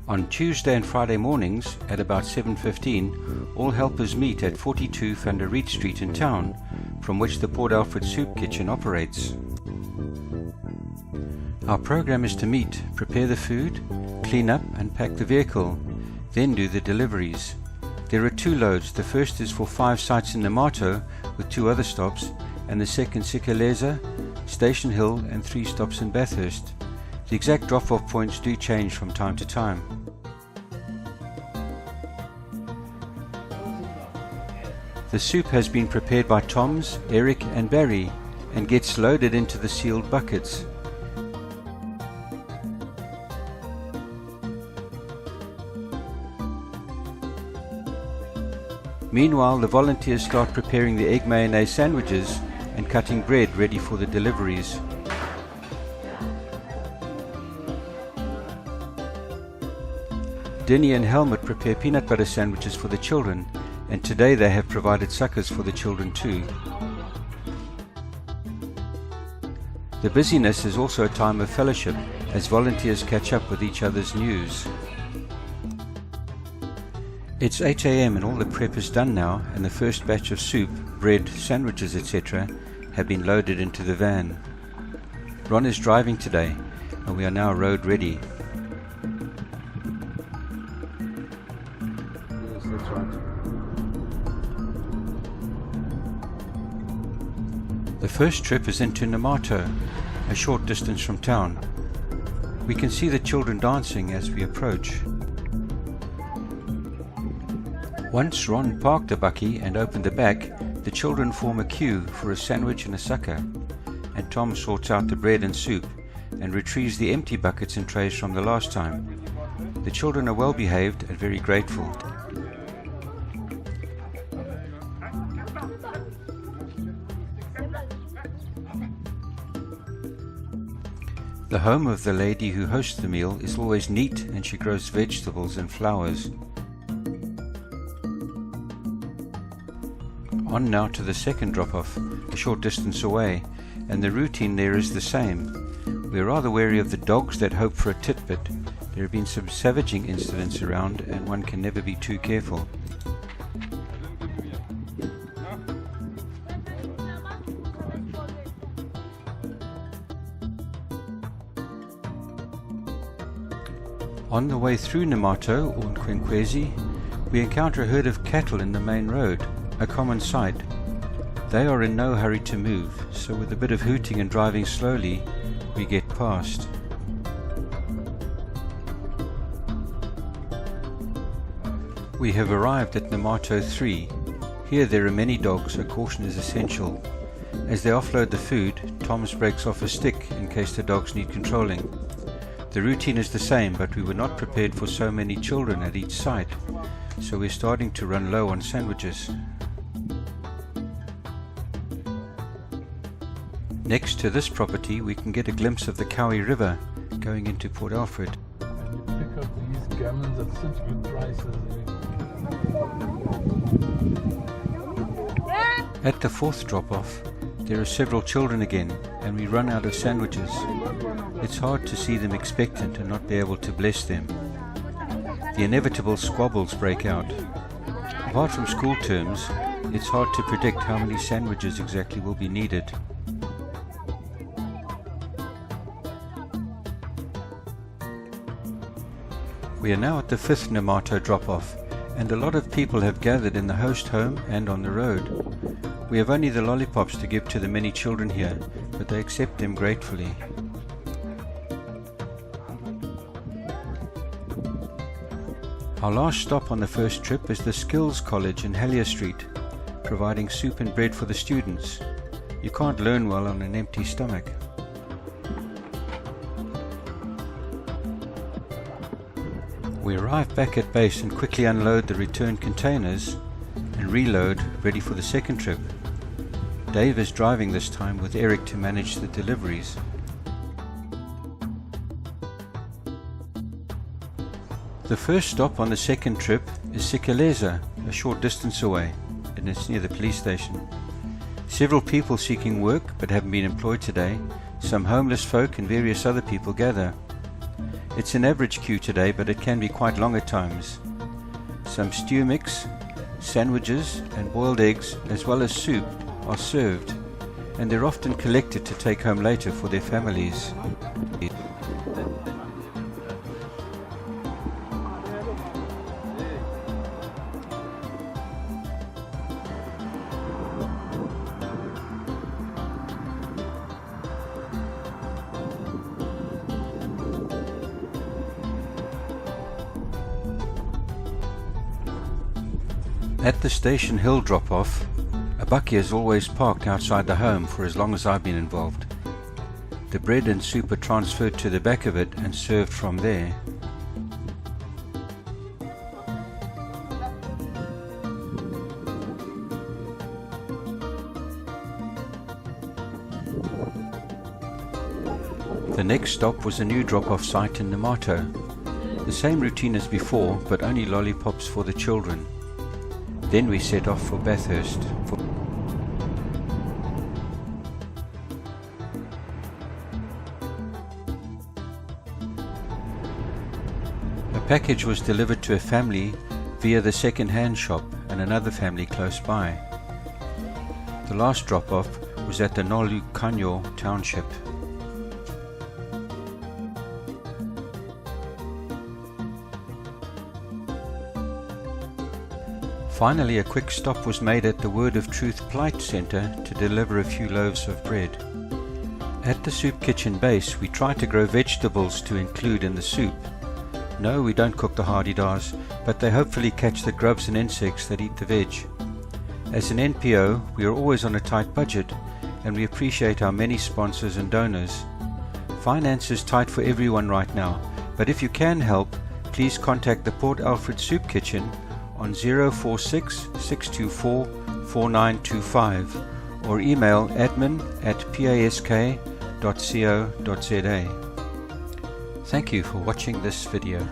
On Tuesday and Friday mornings at about 7:15, all helpers meet at 42 Van der Riet Street in town, from which the Port Alfred Soup Kitchen operates. Our program is to meet, prepare the food, clean up and pack the vehicle, then do the deliveries. There are 2 loads. The first is for 5 sites in Namato with 2 other stops, and the second Sikeleza, Station Hill and 3 stops in Bathurst. The exact drop-off points do change from time to time. The soup has been prepared by Toms, Eric and Barry and gets loaded into the sealed buckets. Meanwhile, the volunteers start preparing the egg mayonnaise sandwiches and cutting bread ready for the deliveries. Denny and Helmut prepare peanut butter sandwiches for the children, and today they have provided suckers for the children too. The busyness is also a time of fellowship as volunteers catch up with each other's news. It's 8 a.m. and all the prep is done now, and the first batch of soup, bread, sandwiches, etc. have been loaded into the van. Ron is driving today, and we are now road ready. Yes, that's right. The first trip is into Namato, a short distance from town. We can see the children dancing as we approach. Once Ron parked the bakkie and opened the back, the children form a queue for a sandwich and a sucker, and Tom sorts out the bread and soup and retrieves the empty buckets and trays from the last time. The children are well behaved and very grateful. The home of the lady who hosts the meal is always neat, and she grows vegetables and flowers. On now to the second drop-off, a short distance away, and the routine there is the same. We are rather wary of the dogs that hope for a titbit. There have been some savaging incidents around, and one can never be too careful. On the way through Namato, or Nkwenkwezi, we encounter a herd of cattle in the main road, a common sight. They are in no hurry to move, so with a bit of hooting and driving slowly, we get past. We have arrived at Namato 3. Here there are many dogs, so caution is essential. As they offload the food, Tom's breaks off a stick in case the dogs need controlling. The routine is the same, but we were not prepared for so many children at each site, so we're starting to run low on sandwiches. Next to this property we can get a glimpse of the Cowie River going into Port Alfred. And you pick up these gammons at such good prices. At the fourth drop-off, there are several children again, and we run out of sandwiches. It's hard to see them expectant and not be able to bless them. The inevitable squabbles break out. Apart from school terms, it's hard to predict how many sandwiches exactly will be needed. We are now at the fifth Namato drop-off, and a lot of people have gathered in the host home and on the road. We have only the lollipops to give to the many children here, but they accept them gratefully. Our last stop on the first trip is the Skills College in Hellier Street, providing soup and bread for the students. You can't learn well on an empty stomach. We arrive back at base and quickly unload the return containers and reload, ready for the second trip. Dave is driving this time with Eric to manage the deliveries. The first stop on the second trip is Sikeleza, a short distance away, and it's near the police station. Several people seeking work but haven't been employed today, some homeless folk and various other people gather. It's an average queue today, but it can be quite long at times. Some stew mix, sandwiches and boiled eggs as well as soup are served, and they're often collected to take home later for their families. At the Station Hill drop-off, a bakkie is always parked outside the home for as long as I've been involved. The bread and soup are transferred to the back of it and served from there. The next stop was a new drop-off site in Namato. The same routine as before, but only lollipops for the children. Then we set off for Bathurst. A package was delivered to a family via the second-hand shop and another family close by. The last drop-off was at the Nolukanyo township. Finally, a quick stop was made at the Word of Truth Plight Centre to deliver a few loaves of bread. At the soup kitchen base, we try to grow vegetables to include in the soup. No, we don't cook the hardy-dars, but they hopefully catch the grubs and insects that eat the veg. As an NPO, we are always on a tight budget, and we appreciate our many sponsors and donors. Finance is tight for everyone right now, but if you can help, please contact the Port Alfred Soup Kitchen on 046 624 4925 or email admin@pask.co.za. Thank you for watching this video.